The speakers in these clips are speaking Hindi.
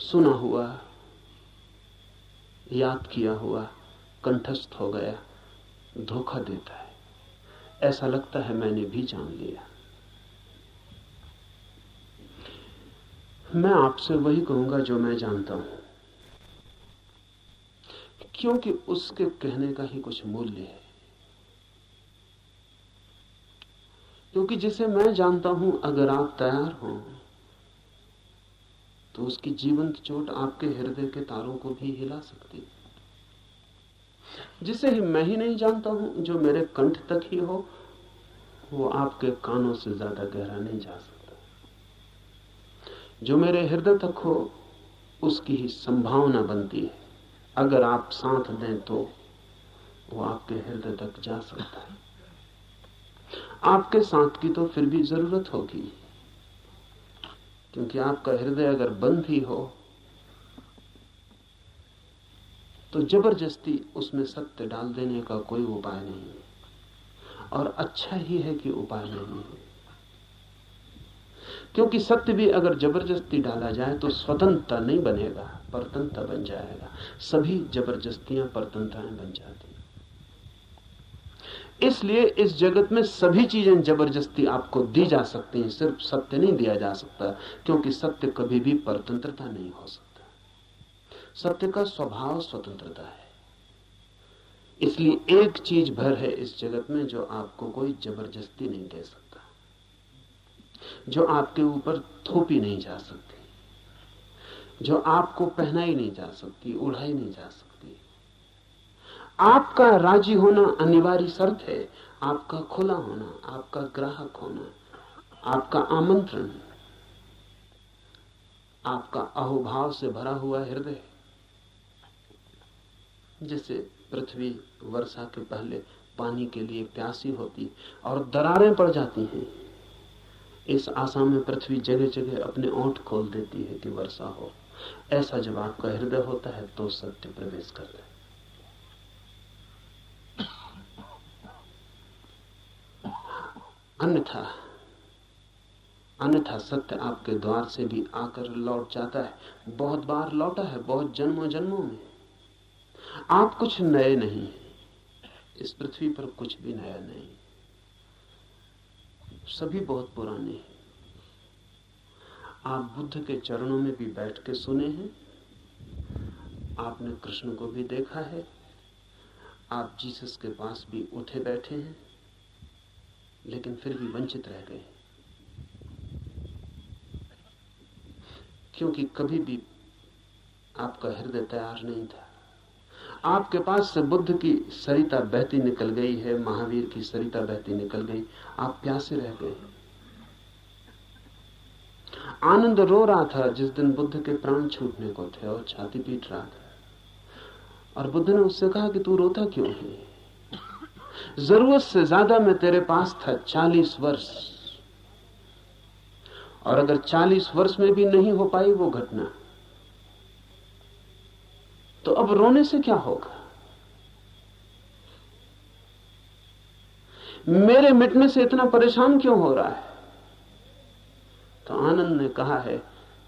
सुना हुआ, याद किया हुआ कंठस्थ हो गया, धोखा देता है। ऐसा लगता है मैंने भी जान लिया। मैं आपसे वही कहूंगा जो मैं जानता हूं, क्योंकि उसके कहने का ही कुछ मूल्य है। क्योंकि जिसे मैं जानता हूं, अगर आप तैयार हो तो उसकी जीवंत चोट आपके हृदय के तारों को भी हिला सकती है। जिसे ही मैं ही नहीं जानता हूं, जो मेरे कंठ तक ही हो, वो आपके कानों से ज्यादा गहरा नहीं जा सकता। जो मेरे हृदय तक हो, उसकी ही संभावना बनती है। अगर आप साथ दें तो वो आपके हृदय तक जा सकता है। आपके साथ की तो फिर भी जरूरत होगी, क्योंकि आपका हृदय अगर बंद ही हो तो जबरदस्ती उसमें सत्य डाल देने का कोई उपाय नहीं है। और अच्छा ही है कि उपाय नहीं है, क्योंकि सत्य भी अगर जबरदस्ती डाला जाए तो स्वतंत्रता नहीं बनेगा, परतंत्रता बन जाएगा। सभी जबरदस्तियां परतंत्रताएं बन जाती। इसलिए इस जगत में सभी चीजें जबरदस्ती आपको दी जा सकती हैं, सिर्फ सत्य नहीं दिया जा सकता, क्योंकि सत्य कभी भी परतंत्रता नहीं हो सकता। सत्य का स्वभाव स्वतंत्रता है। इसलिए एक चीज भर है इस जगत में जो आपको कोई जबरदस्ती नहीं दे सकता, जो आपके ऊपर थोपी नहीं जा सकती, जो आपको पहनाई नहीं जा सकती, उड़ाई नहीं जा सकती। आपका राजी होना अनिवार्य शर्त है, आपका खुला होना, आपका ग्राहक होना, आपका आमंत्रण, आपका अहोभाव से भरा हुआ हृदय। जैसे पृथ्वी वर्षा के पहले पानी के लिए प्यासी होती और दरारें पड़ जाती हैं, इस आशा में पृथ्वी जगह जगह अपने ओंठ खोल देती है कि वर्षा हो। ऐसा जब आपका हृदय होता है तो सत्य प्रवेश करता है। अन्यथा सत्य आपके द्वार से भी आकर लौट जाता है। बहुत बार लौटा है, बहुत जन्मों जन्मों में। आप कुछ नए नहीं, इस पृथ्वी पर कुछ भी नया नहीं, सभी बहुत पुराने हैं। आप बुद्ध के चरणों में भी बैठ के सुने हैं, आपने कृष्ण को भी देखा है, आप जीसस के पास भी उठे बैठे हैं, लेकिन फिर भी वंचित रह गए, क्योंकि कभी भी आपका हृदय तैयार नहीं था। आपके पास से बुद्ध की सरिता बहती निकल गई है, महावीर की सरिता बहती निकल गई, आप प्यासे रह गए। आनंद रो रहा था जिस दिन बुद्ध के प्राण छूटने को थे और छाती पीट रहा था, और बुद्ध ने उससे कहा कि तू रोता क्यों है? जरूरत से ज्यादा मैं तेरे पास था 40 वर्ष, और अगर 40 वर्ष में भी नहीं हो पाई वो घटना, तो अब रोने से क्या होगा? मेरे मिटने से इतना परेशान क्यों हो रहा है? तो आनंद ने कहा है,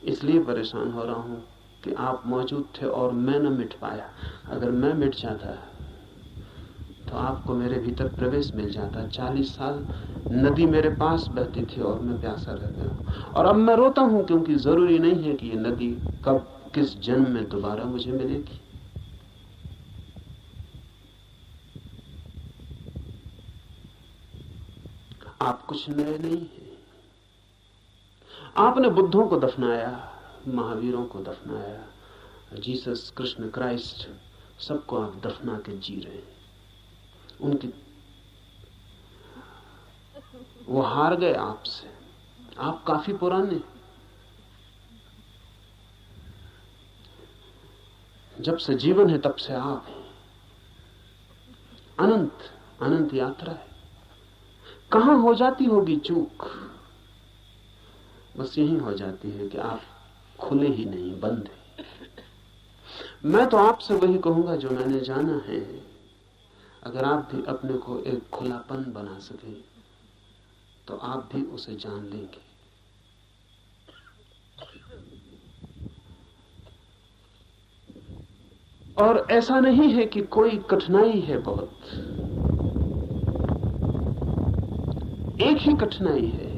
इसलिए परेशान हो रहा हूं कि आप मौजूद थे और मैं न मिट पाया। अगर मैं मिट जाता तो आपको मेरे भीतर प्रवेश मिल जाता। 40 साल नदी मेरे पास बहती थी और मैं प्यासा रह गया, और अब मैं रोता हूं क्योंकि जरूरी नहीं है कि ये नदी कब किस जन्म में दोबारा मुझे मिलेगी। आप कुछ नए नहीं हैं। आपने बुद्धों को दफनाया, महावीरों को दफनाया, जीसस, कृष्ण, क्राइस्ट, सबको आप दफना के जी रहे हैं। उनकी वो हार गए आपसे। आप काफी पुराने, जब से जीवन है तब से आप हैं। अनंत अनंत यात्रा है। कहां हो जाती होगी चूक? बस यही हो जाती है कि आप खुले ही नहीं, बंद है। मैं तो आपसे वही कहूंगा जो मैंने जाना है। अगर आप भी अपने को एक खुलापन बना सके तो आप भी उसे जान लेंगे। और ऐसा नहीं है कि कोई कठिनाई है बहुत, एक ही कठिनाई है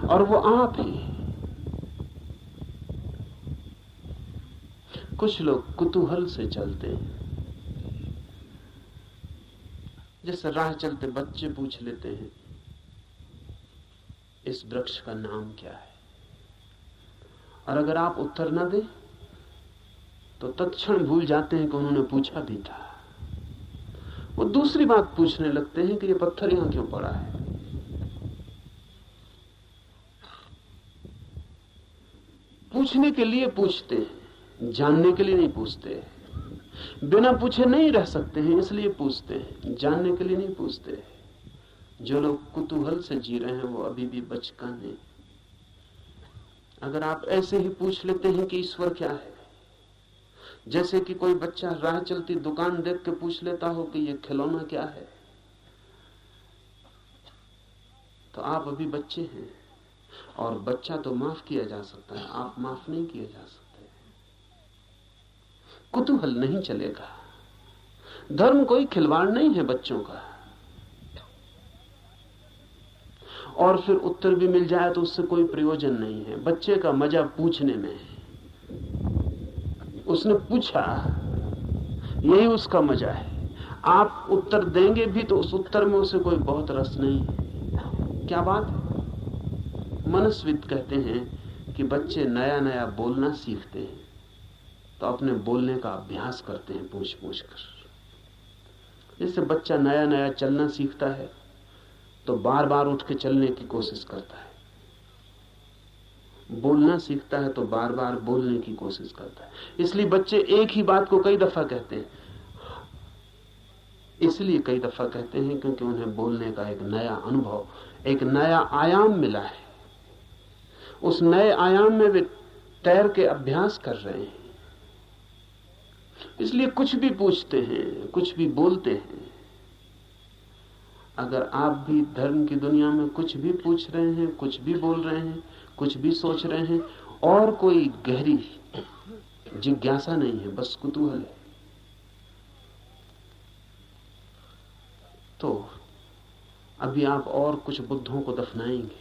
और वो आप हैं। कुछ लोग कुतूहल से चलते हैं, जैसे राह चलते बच्चे पूछ लेते हैं इस वृक्ष का नाम क्या है, और अगर आप उत्तर न दें तो तत्क्षण भूल जाते हैं कि उन्होंने पूछा भी था। वो दूसरी बात पूछने लगते हैं कि ये पत्थर यहां क्यों पड़ा है। पूछने के लिए पूछते हैं, जानने के लिए नहीं पूछते। बिना पूछे नहीं रह सकते हैं इसलिए पूछते हैं, जानने के लिए नहीं पूछते। जो लोग कुतूहल से जी रहे हैं वो अभी भी बचकाने हैं। अगर आप ऐसे ही पूछ लेते हैं कि ईश्वर क्या है, जैसे कि कोई बच्चा राह चलती दुकान देख के पूछ लेता हो कि ये खिलौना क्या है, तो आप अभी बच्चे हैं। और बच्चा तो माफ किया जा सकता है, आप माफ नहीं किए जा सकते। कुतूहल नहीं चलेगा। धर्म कोई खिलवाड़ नहीं है बच्चों का। और फिर उत्तर भी मिल जाए तो उससे कोई प्रयोजन नहीं है। बच्चे का मजा पूछने में है। उसने पूछा, यही उसका मजा है। आप उत्तर देंगे भी तो उस उत्तर में उसे कोई बहुत रस नहीं है। क्या बात है? मनस्विद कहते हैं कि बच्चे नया नया बोलना सीखते हैं तो अपने बोलने का अभ्यास करते हैं पूछ पूछ कर। जैसे बच्चा नया नया चलना सीखता है तो बार बार उठ के चलने की कोशिश करता है, बोलना सीखता है तो बार बार बोलने की कोशिश करता है। इसलिए बच्चे एक ही बात को कई दफा कहते हैं। इसलिए कई दफा कहते हैं क्योंकि उन्हें बोलने का एक नया अनुभव, एक नया आयाम मिला है। उस नए आयाम में वे तैर के अभ्यास कर रहे हैं। इसलिए कुछ भी पूछते हैं, कुछ भी बोलते हैं। अगर आप भी धर्म की दुनिया में कुछ भी पूछ रहे हैं, कुछ भी बोल रहे हैं, कुछ भी सोच रहे हैं और कोई गहरी जिज्ञासा नहीं है, बस कुतूहल है, तो अभी आप और कुछ बुद्धों को दफनाएंगे।